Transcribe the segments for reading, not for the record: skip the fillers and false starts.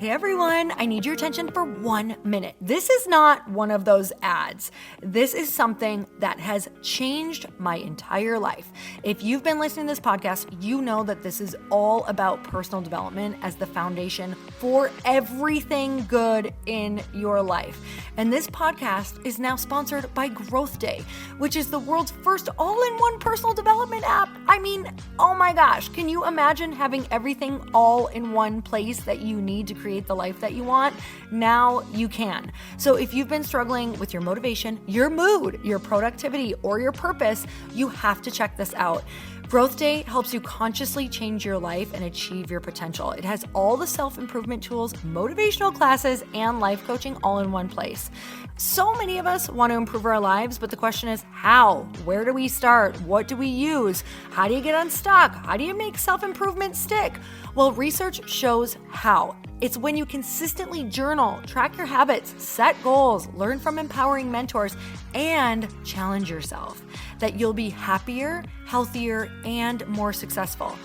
Hey everyone, I need your attention for 1 minute. This is not one of those ads. This is something that has changed my entire life. If you've been listening to this podcast, you know that this is all about personal development as the foundation for everything good in your life. And this podcast is now sponsored by Growth Day, which is the world's first all-in-one personal development app. I mean, oh my gosh, can you imagine having everything all in one place that you need to create the life that you want? Now you can. So if you've been struggling with your motivation, your mood, your productivity, or your purpose, you have to check this out. Growth Day helps you consciously change your life and achieve your potential. It has all the self-improvement tools, motivational classes, and life coaching all in one place. So many of us want to improve our lives, but the question is how? Where do we start? What do we use? How do you get unstuck? How do you make self-improvement stick? Well, research shows how. It's when you consistently journal, track your habits, set goals, learn from empowering mentors, and challenge yourself that you'll be happier, healthier, and more successful.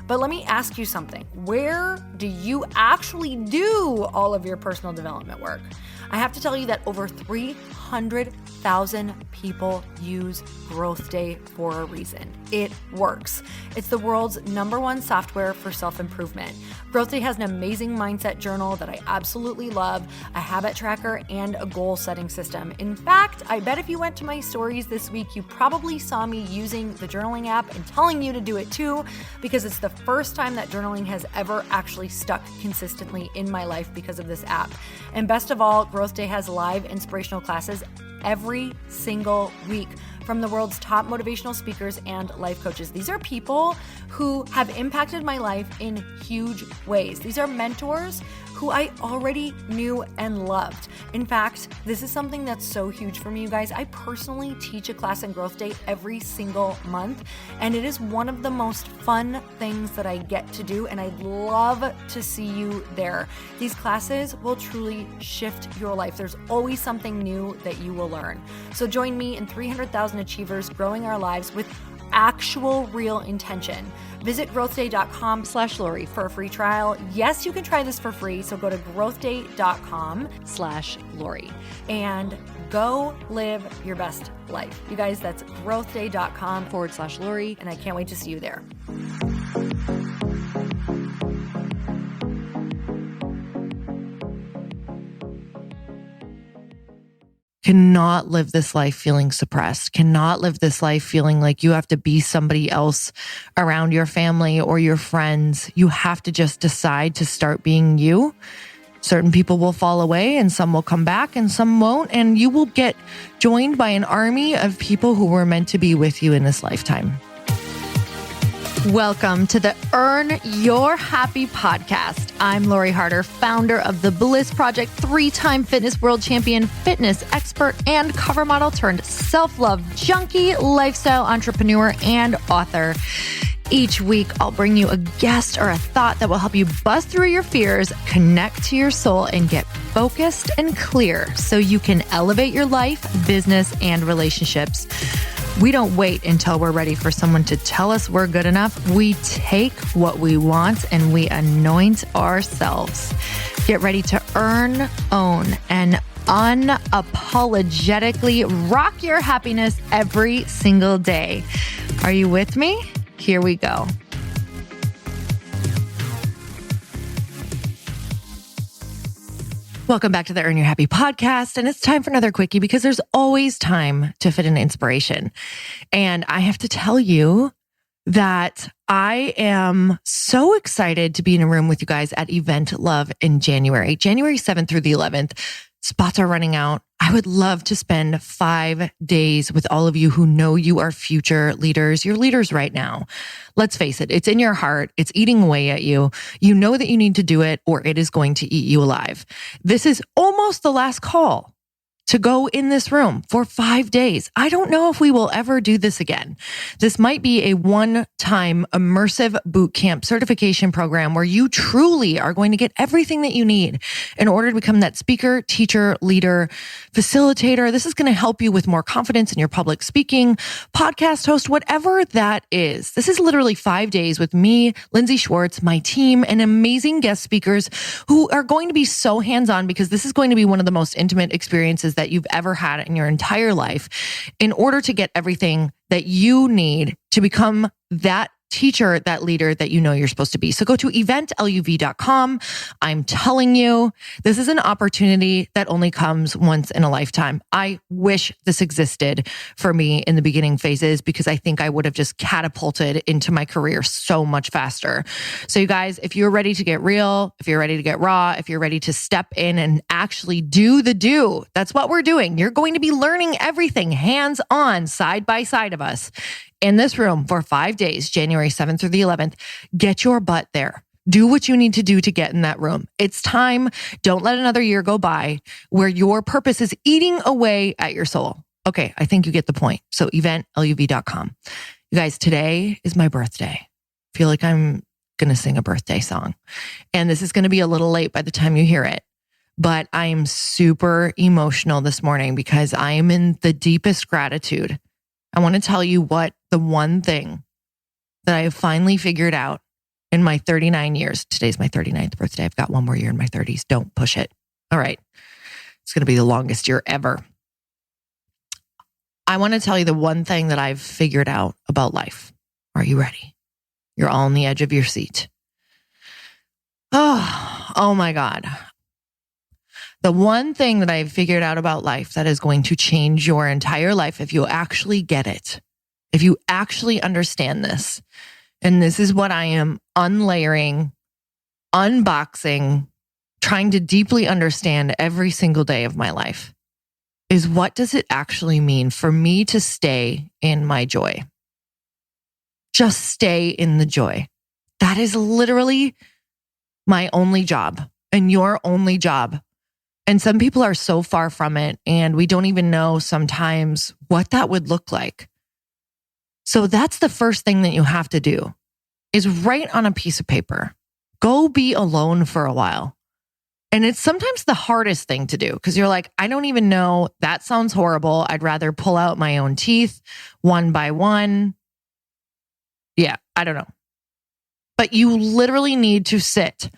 But let me ask you something. Where do you actually do all of your personal development work? I have to tell you that over 300,000 people use Growth Day for a reason. It works. It's the world's #1 software for self-improvement. Growth Day has an amazing mindset journal that I absolutely love, a habit tracker, and a goal-setting system. In fact, I bet if you went to my stories this week, you probably saw me using the journaling app and telling you to do it too, because it's the first time that journaling has ever actually stuck consistently in my life because of this app. And best of all, Growth Day has live inspirational classes every single week from the world's top motivational speakers and life coaches. These are people who have impacted my life in huge ways. These are mentors who I already knew and loved. In fact, this is something that's so huge for me, you guys. I personally teach a class in Growth Day every single month, and it is one of the most fun things that I get to do, and I'd love to see you there. These classes will truly shift your life. There's always something new that you will learn. So join me and 300,000 achievers growing our lives with actual real intention. Visit growthday.com/Lori for a free trial. Yes, you can try this for free. So go to growthday.com/Lori and go live your best life. You guys, that's growthday.com/Lori. And I can't wait to see you there. Cannot live this life feeling suppressed, cannot live this life feeling like you have to be somebody else around your family or your friends. You have to just decide to start being you. Certain people will fall away and some will come back and some won't. And you will get joined by an army of people who were meant to be with you in this lifetime. Welcome to the Earn Your Happy podcast. I'm Lori Harder, founder of The Bliss Project, 3-time fitness world champion, fitness expert, and cover model turned self-love junkie, lifestyle entrepreneur, and author. Each week, I'll bring you a guest or a thought that will help you bust through your fears, connect to your soul, and get focused and clear so you can elevate your life, business, and relationships. We don't wait until we're ready for someone to tell us we're good enough. We take what we want and we anoint ourselves. Get ready to earn, own, and unapologetically rock your happiness every single day. Are you with me? Here we go. Welcome back to the Earn Your Happy podcast. And it's time for another quickie because there's always time to fit in inspiration. And I have to tell you that I am so excited to be in a room with you guys at Eventluv in January 7th through the 11th. Spots are running out. I would love to spend 5 days with all of you who know you are future leaders. You're leaders right now. Let's face it, it's in your heart. It's eating away at you. You know that you need to do it or it is going to eat you alive. This is almost the last call. to go in this room for 5 days. I don't know if we will ever do this again. This might be a one-time immersive boot camp certification program where you truly are going to get everything that you need in order to become that speaker, teacher, leader, facilitator. This is going to help you with more confidence in your public speaking, podcast host, whatever that is. This is literally 5 days with me, Lindsay Schwartz, my team, and amazing guest speakers who are going to be so hands-on because this is going to be one of the most intimate experiences that you've ever had in your entire life in order to get everything that you need to become that teacher, that leader that you know you're supposed to be. So go to eventluv.com. I'm telling you, this is an opportunity that only comes once in a lifetime. I wish this existed for me in the beginning phases because I think I would have just catapulted into my career so much faster. So you guys, if you're ready to get real, if you're ready to get raw, if you're ready to step in and actually do the do, that's what we're doing. You're going to be learning everything hands-on, side by side of us in this room for 5 days, January 7th through the 11th. Get your butt there. Do what you need to do to get in that room. It's time. Don't let another year go by where your purpose is eating away at your soul. Okay, I think you get the point. So eventluv.com. You guys, today is my birthday. I feel like I'm going to sing a birthday song. And this is going to be a little late by the time you hear it. But I am super emotional this morning because I am in the deepest gratitude. I want to tell you what the one thing that I have finally figured out in my 39 years. Today's my 39th birthday. I've got one more year in my 30s. Don't push it. All right. It's going to be the longest year ever. I want to tell you the one thing that I've figured out about life. Are you ready? You're all on the edge of your seat. Oh my God. The one thing that I've figured out about life that is going to change your entire life if you actually get it, if you actually understand this, and this is what I am unlayering, unboxing, trying to deeply understand every single day of my life, is what does it actually mean for me to stay in my joy? Just stay in the joy. That is literally my only job and your only job. And some people are so far from it, and we don't even know sometimes what that would look like. So that's the first thing that you have to do is write on a piece of paper. Go be alone for a while. And it's sometimes the hardest thing to do because you're like, I don't even know. That sounds horrible. I'd rather pull out my own teeth one by one. Yeah, I don't know. But you literally need to sit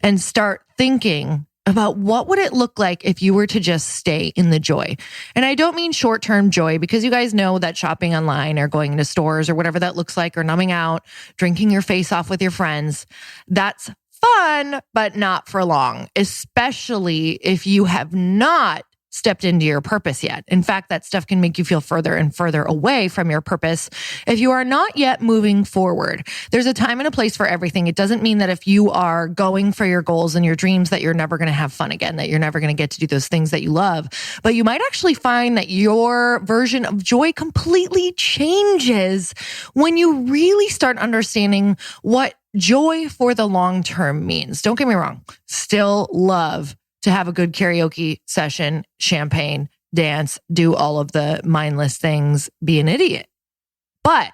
and start thinking about what would it look like if you were to just stay in the joy. And I don't mean short-term joy because you guys know that shopping online or going into stores or whatever that looks like or numbing out, drinking your face off with your friends, that's fun, but not for long, especially if you have not stepped into your purpose yet. In fact, that stuff can make you feel further and further away from your purpose if you are not yet moving forward. There's a time and a place for everything. It doesn't mean that if you are going for your goals and your dreams that you're never going to have fun again, that you're never going to get to do those things that you love. But you might actually find that your version of joy completely changes when you really start understanding what joy for the long term means. Don't get me wrong. Still love to have a good karaoke session, champagne, dance, do all of the mindless things, be an idiot. But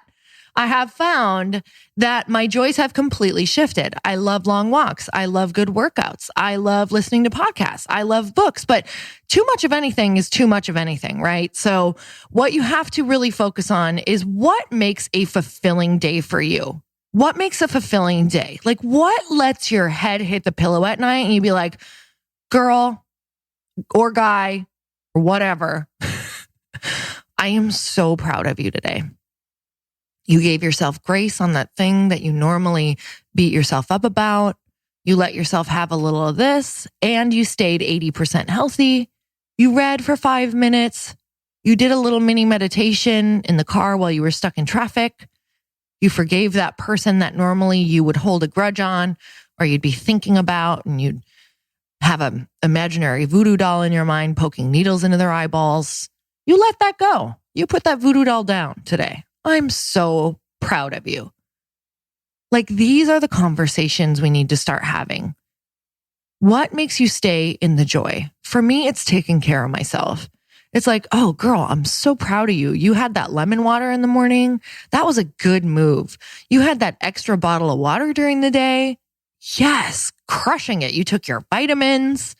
I have found that my joys have completely shifted. I love long walks. I love good workouts. I love listening to podcasts. I love books, but too much of anything is too much of anything, right? So what you have to really focus on is what makes a fulfilling day for you. What makes a fulfilling day? Like what lets your head hit the pillow at night and you be like, girl or guy or whatever, I am so proud of you today. You gave yourself grace on that thing that you normally beat yourself up about. You let yourself have a little of this and you stayed 80% healthy. You read for 5 minutes. You did a little mini meditation in the car while you were stuck in traffic. You forgave that person that normally you would hold a grudge on or you'd be thinking about, and you'd have an imaginary voodoo doll in your mind poking needles into their eyeballs. You let that go. You put that voodoo doll down today. I'm so proud of you. Like these are the conversations we need to start having. What makes you stay in the joy? For me, it's taking care of myself. It's like, oh, girl, I'm so proud of you. You had that lemon water in the morning. That was a good move. You had that extra bottle of water during the day. Yes, crushing it. You took your vitamins.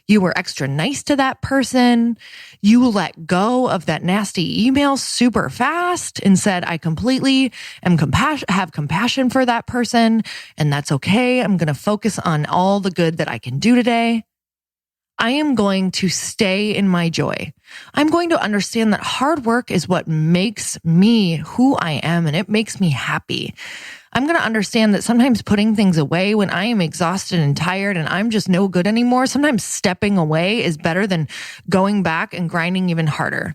You were extra nice to that person. You let go of that nasty email super fast and said, I completely have compassion for that person, and that's okay. I'm going to focus on all the good that I can do today. I am going to stay in my joy. I'm going to understand that hard work is what makes me who I am, and it makes me happy. I'm going to understand that sometimes putting things away when I am exhausted and tired and I'm just no good anymore, sometimes stepping away is better than going back and grinding even harder.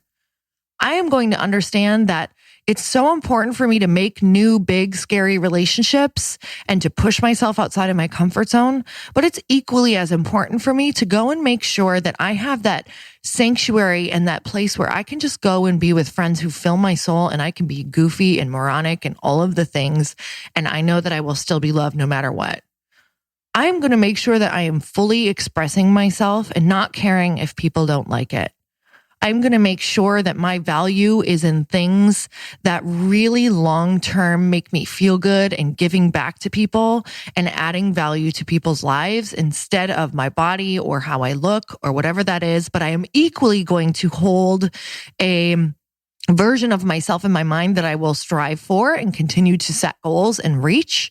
I am going to understand that it's so important for me to make new, big, scary relationships and to push myself outside of my comfort zone. But it's equally as important for me to go and make sure that I have that sanctuary and that place where I can just go and be with friends who fill my soul, and I can be goofy and moronic and all of the things. And I know that I will still be loved no matter what. I am going to make sure that I am fully expressing myself and not caring if people don't like it. I'm going to make sure that my value is in things that really long-term make me feel good and giving back to people and adding value to people's lives instead of my body or how I look or whatever that is. But I am equally going to hold a version of myself in my mind that I will strive for and continue to set goals and reach.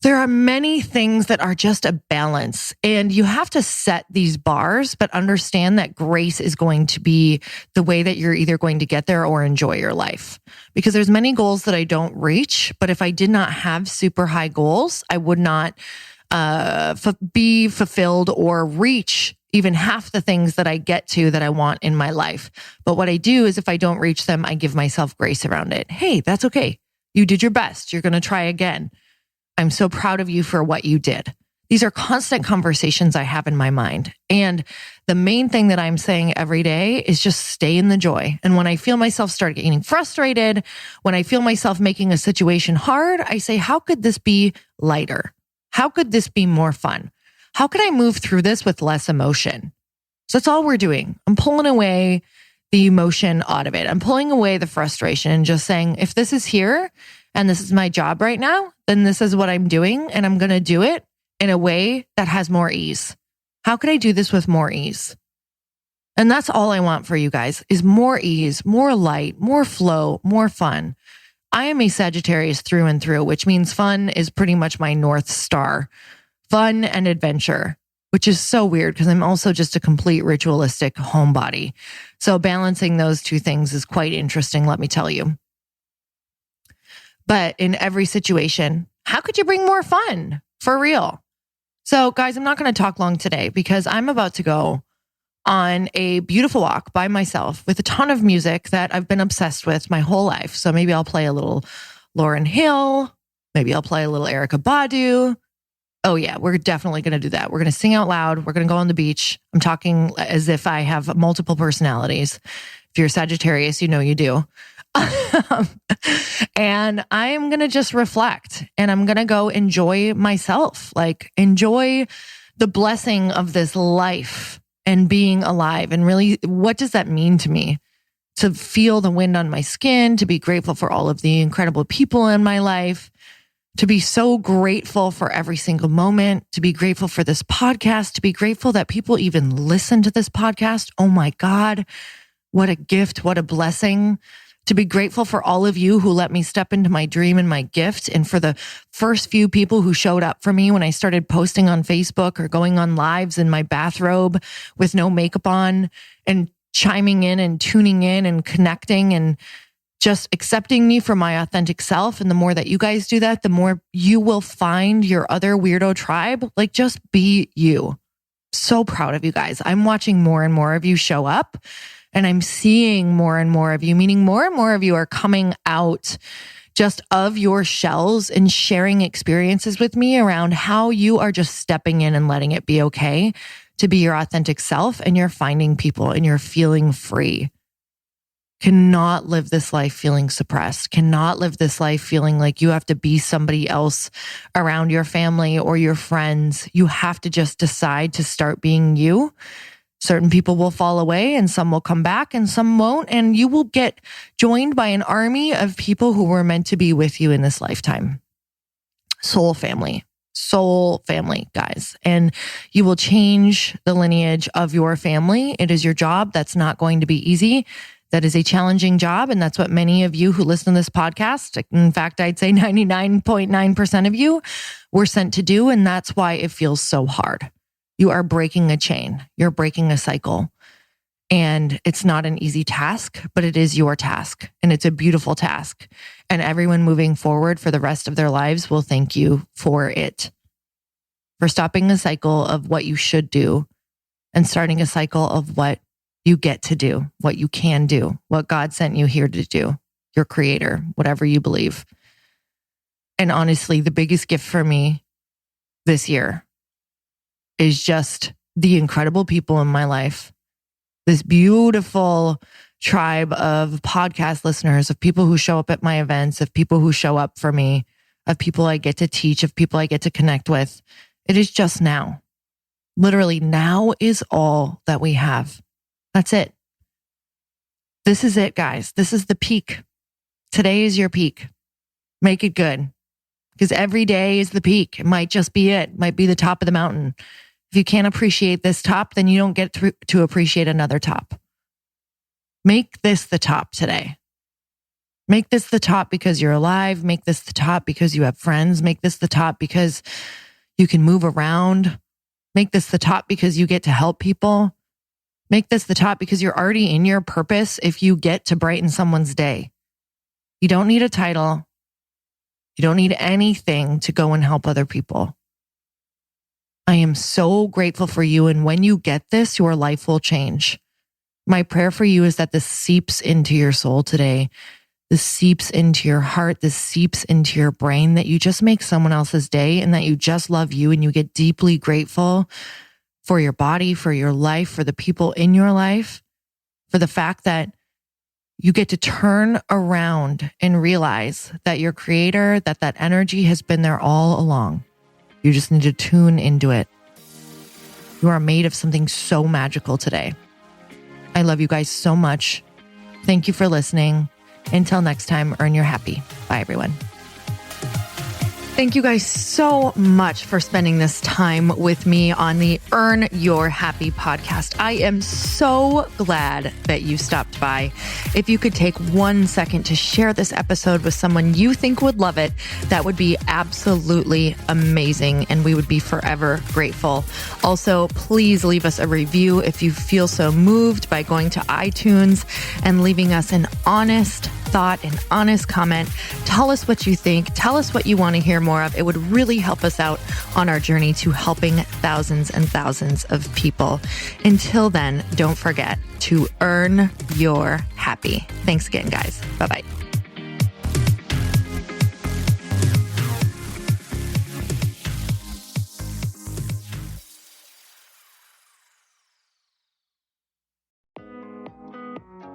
There are many things that are just a balance, and you have to set these bars, but understand that grace is going to be the way that you're either going to get there or enjoy your life. Because there's many goals that I don't reach, but if I did not have super high goals, I would not be fulfilled or reach even half the things that I get to that I want in my life. But what I do is if I don't reach them, I give myself grace around it. Hey, that's okay. You did your best. You're going to try again. I'm so proud of you for what you did. These are constant conversations I have in my mind. And the main thing that I'm saying every day is just stay in the joy. And when I feel myself start getting frustrated, when I feel myself making a situation hard, I say, how could this be lighter? How could this be more fun? How could I move through this with less emotion? So that's all we're doing. I'm pulling away the emotion out of it. I'm pulling away the frustration and just saying, if this is here and this is my job right now, then this is what I'm doing, and I'm going to do it in a way that has more ease. How could I do this with more ease? And that's all I want for you guys is more ease, more light, more flow, more fun. I am a Sagittarius through and through, which means fun is pretty much my North Star. Fun and adventure, which is so weird because I'm also just a complete ritualistic homebody. So balancing those two things is quite interesting, let me tell you. But in every situation, how could you bring more fun for real? So guys, I'm not going to talk long today because I'm about to go on a beautiful walk by myself with a ton of music that I've been obsessed with my whole life. So maybe I'll play a little Lauryn Hill. Maybe I'll play a little Erykah Badu. Oh yeah, we're definitely going to do that. We're going to sing out loud. We're going to go on the beach. I'm talking as if I have multiple personalities. If you're a Sagittarius, you know you do. And I am going to just reflect and I'm going to go enjoy myself, like enjoy the blessing of this life and being alive. And really, what does that mean to me? To feel the wind on my skin, to be grateful for all of the incredible people in my life, to be so grateful for every single moment, to be grateful for this podcast, to be grateful that people even listen to this podcast. Oh my God, what a gift, what a blessing. To be grateful for all of you who let me step into my dream and my gift. And for the first few people who showed up for me when I started posting on Facebook or going on lives in my bathrobe with no makeup on and chiming in and tuning in and connecting and just accepting me for my authentic self. And the more that you guys do that, the more you will find your other weirdo tribe. Like just be you. So proud of you guys. I'm watching more and more of you show up. And I'm seeing more and more of you, meaning more and more of you are coming out just of your shells and sharing experiences with me around how you are just stepping in and letting it be okay to be your authentic self, and you're finding people and you're feeling free. Cannot live this life feeling suppressed, cannot live this life feeling like you have to be somebody else around your family or your friends. You have to just decide to start being you. Certain people will fall away and some will come back and some won't. And you will get joined by an army of people who were meant to be with you in this lifetime. Soul family, guys. And you will change the lineage of your family. It is your job. That's not going to be easy. That is a challenging job. And that's what many of you who listen to this podcast, in fact, I'd say 99.9% of you were sent to do. And that's why it feels so hard. You are breaking a chain. You're breaking a cycle. And it's not an easy task, but it is your task. And it's a beautiful task. And everyone moving forward for the rest of their lives will thank you for it. For stopping a cycle of what you should do and starting a cycle of what you get to do, what you can do, what God sent you here to do, your creator, whatever you believe. And honestly, the biggest gift for me this year is just the incredible people in my life. This beautiful tribe of podcast listeners, of people who show up at my events, of people who show up for me, of people I get to teach, of people I get to connect with. It is just now. Literally, now is all that we have. That's it. This is it, guys. This is the peak. Today is your peak. Make it good. Because every day is the peak. It might just be it. It might be the top of the mountain. If you can't appreciate this top, then you don't get to appreciate another top. Make this the top today. Make this the top because you're alive. Make this the top because you have friends. Make this the top because you can move around. Make this the top because you get to help people. Make this the top because you're already in your purpose if you get to brighten someone's day. You don't need a title. You don't need anything to go and help other people. I am so grateful for you. And when you get this, your life will change. My prayer for you is that this seeps into your soul today. This seeps into your heart. This seeps into your brain, that you just make someone else's day and that you just love you and you get deeply grateful for your body, for your life, for the people in your life, for the fact that you get to turn around and realize that your creator, that energy has been there all along. You just need to tune into it. You are made of something so magical today. I love you guys so much. Thank you for listening. Until next time, earn your happy. Bye, everyone. Thank you guys so much for spending this time with me on the Earn Your Happy podcast. I am so glad that you stopped by. If you could take 1 second to share this episode with someone you think would love it, that would be absolutely amazing, and we would be forever grateful. Also, please leave us a review if you feel so moved by going to iTunes and leaving us an honest thought, an honest comment. Tell us what you think. Tell us what you want to hear more of. It would really help us out on our journey to helping thousands and thousands of people. Until then, don't forget to earn your happy. Thanks again, guys. Bye-bye.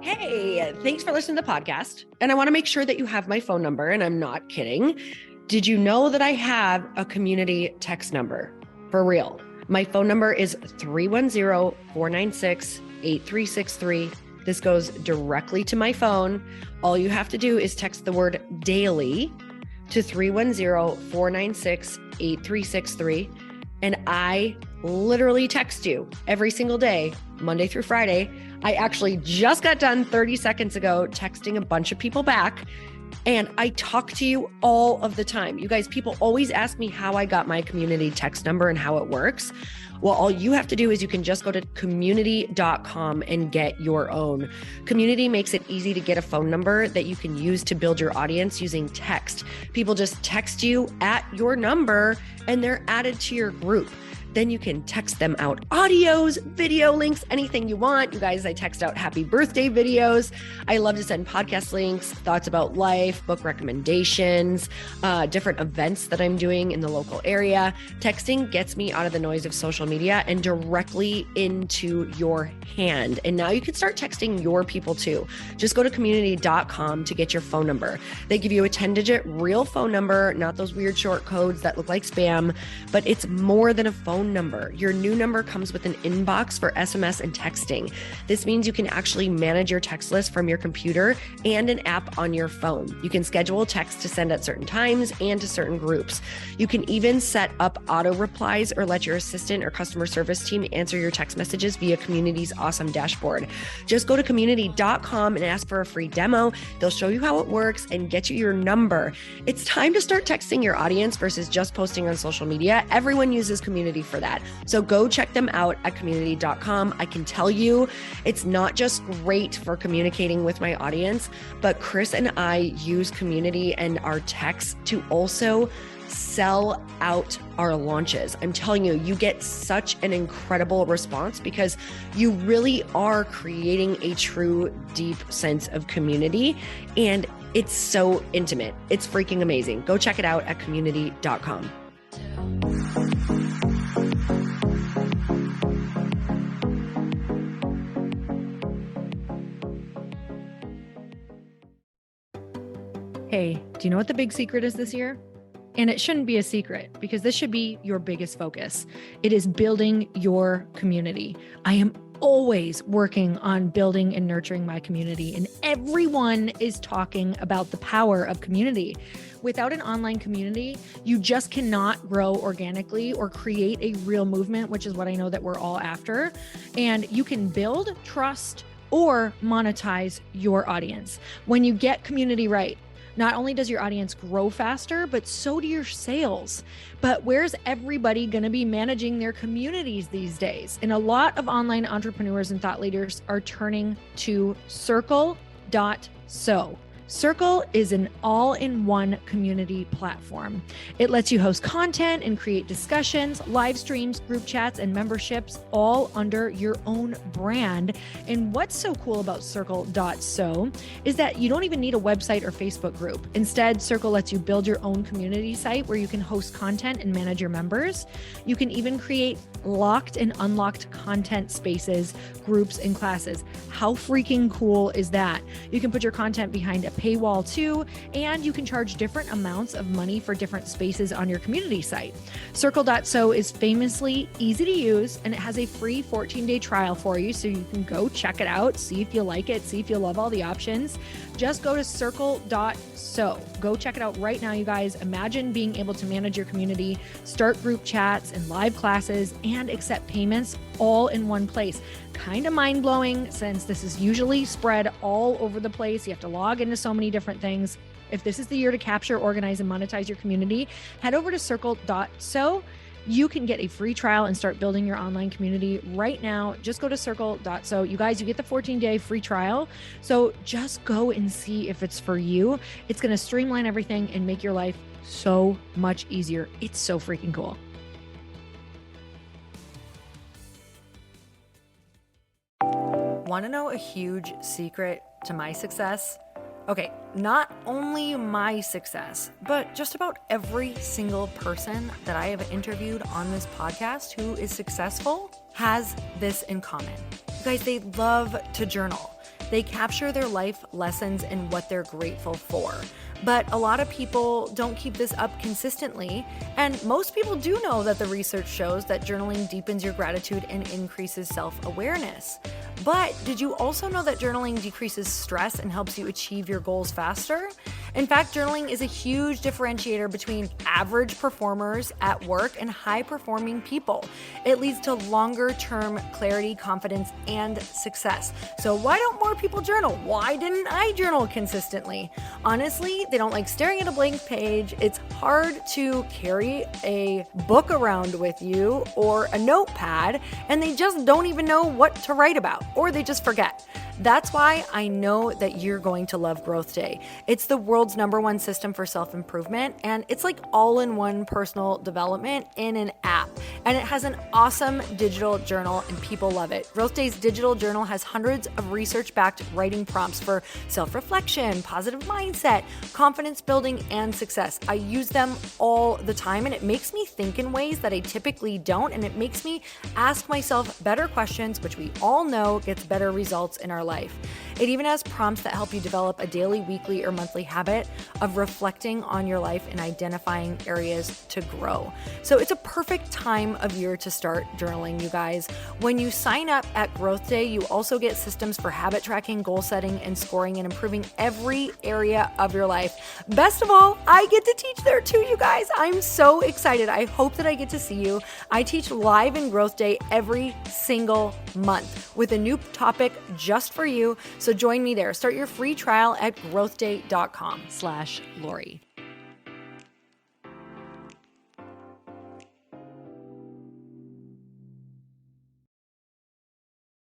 Hey, thanks for listening to the podcast. And I want to make sure that you have my phone number, and I'm not kidding. Did you know that I have a community text number? For real. My phone number is 310-496-8363. This goes directly to my phone. All you have to do is text the word daily to 310-496-8363. And I literally text you every single day, Monday through Friday. I actually just got done 30 seconds ago texting a bunch of people back, and I talk to you all of the time. You guys, people always ask me how I got my community text number and how it works. Well, all you have to do is you can just go to community.com and get your own. Community makes it easy to get a phone number that you can use to build your audience using text. People just text you at your number and they're added to your group. Then you can text them out audios, video links, anything you want. You guys, I text out happy birthday videos. I love to send podcast links, thoughts about life, book recommendations, different events that I'm doing in the local area. Texting gets me out of the noise of social media and directly into your hand. And now you can start texting your people too. Just go to community.com to get your phone number. They give you a 10-digit real phone number, not those weird short codes that look like spam, but it's more than a phone phone number. Your new number comes with an inbox for SMS and texting. This means you can actually manage your text list from your computer and an app on your phone. You can schedule texts to send at certain times and to certain groups. You can even set up auto replies or let your assistant or customer service team answer your text messages via Community's awesome dashboard. Just go to community.com and ask for a free demo. They'll show you how it works and get you your number. It's time to start texting your audience versus just posting on social media. Everyone uses Community for that. So go check them out at community.com. I can tell you it's not just great for communicating with my audience, but Chris and I use Community and our texts to also sell out our launches. I'm telling you, you get such an incredible response because you really are creating a true, deep sense of community, and it's so intimate. It's freaking amazing. Go check it out at community.com. Hey, do you know what the big secret is this year? And it shouldn't be a secret because this should be your biggest focus. It is building your community. I am always working on building and nurturing my community, and everyone is talking about the power of community. Without an online community, you just cannot grow organically or create a real movement, which is what I know that we're all after. And you can build trust or monetize your audience. When you get community right, not only does your audience grow faster, but so do your sales. But where's everybody going to be managing their communities these days? And a lot of online entrepreneurs and thought leaders are turning to Circle.so. Circle is an all-in-one community platform. It lets you host content and create discussions, live streams, group chats, and memberships all under your own brand. And what's so cool about Circle.so is that you don't even need a website or Facebook group. Instead, Circle lets you build your own community site where you can host content and manage your members. You can even create locked and unlocked content spaces, groups, and classes. How freaking cool is that? You can put your content behind a paywall too, and you can charge different amounts of money for different spaces on your community site. Circle.so is famously easy to use, and it has a free 14-day trial for you, so you can go check it out, see if you like it, see if you love all the options. Just go to Circle.so. Go check it out right now, you guys. Imagine being able to manage your community, start group chats and live classes, and accept payments all in one place. Kind of mind-blowing since this is usually spread all over the place. You have to log into so many different things. If this is the year to capture, organize, and monetize your community, head over to Circle.so. You can get a free trial and start building your online community right now. Just go to Circle.so. You guys, you get the 14-day free trial. So just go and see if it's for you. It's going to streamline everything and make your life so much easier. It's so freaking cool. Want to know a huge secret to my success? Okay, not only my success, but just about every single person that I have interviewed on this podcast who is successful has this in common. You guys, they love to journal. They capture their life lessons and what they're grateful for. But a lot of people don't keep this up consistently. And most people do know that the research shows that journaling deepens your gratitude and increases self-awareness. But did you also know that journaling decreases stress and helps you achieve your goals faster? In fact, journaling is a huge differentiator between average performers at work and high-performing people. It leads to longer-term clarity, confidence, and success. So why don't more people journal? Why didn't I journal consistently? Honestly, they don't like staring at a blank page. It's hard to carry a book around with you or a notepad, and they just don't even know what to write about, or they just forget. That's why I know that you're going to love Growth Day. It's the world's #1 system for self-improvement, and it's like all-in-one personal development in an app. And it has an awesome digital journal, and people love it. Growth Day's digital journal has hundreds of research-backed writing prompts for self-reflection, positive mindset, confidence building, and success. I use them all the time, and it makes me think in ways that I typically don't, and it makes me ask myself better questions, which we all know gets better results in our life. It even has prompts that help you develop a daily, weekly, or monthly habit of reflecting on your life and identifying areas to grow. So it's a perfect time of year to start journaling, you guys. When you sign up at Growth Day, you also get systems for habit tracking, goal setting, and scoring and improving every area of your life. Best of all, I get to teach there too, you guys. I'm so excited. I hope that I get to see you. I teach live in Growth Day every single month with a new topic just for you. So join me there. Start your free trial at growthday.com/Lori.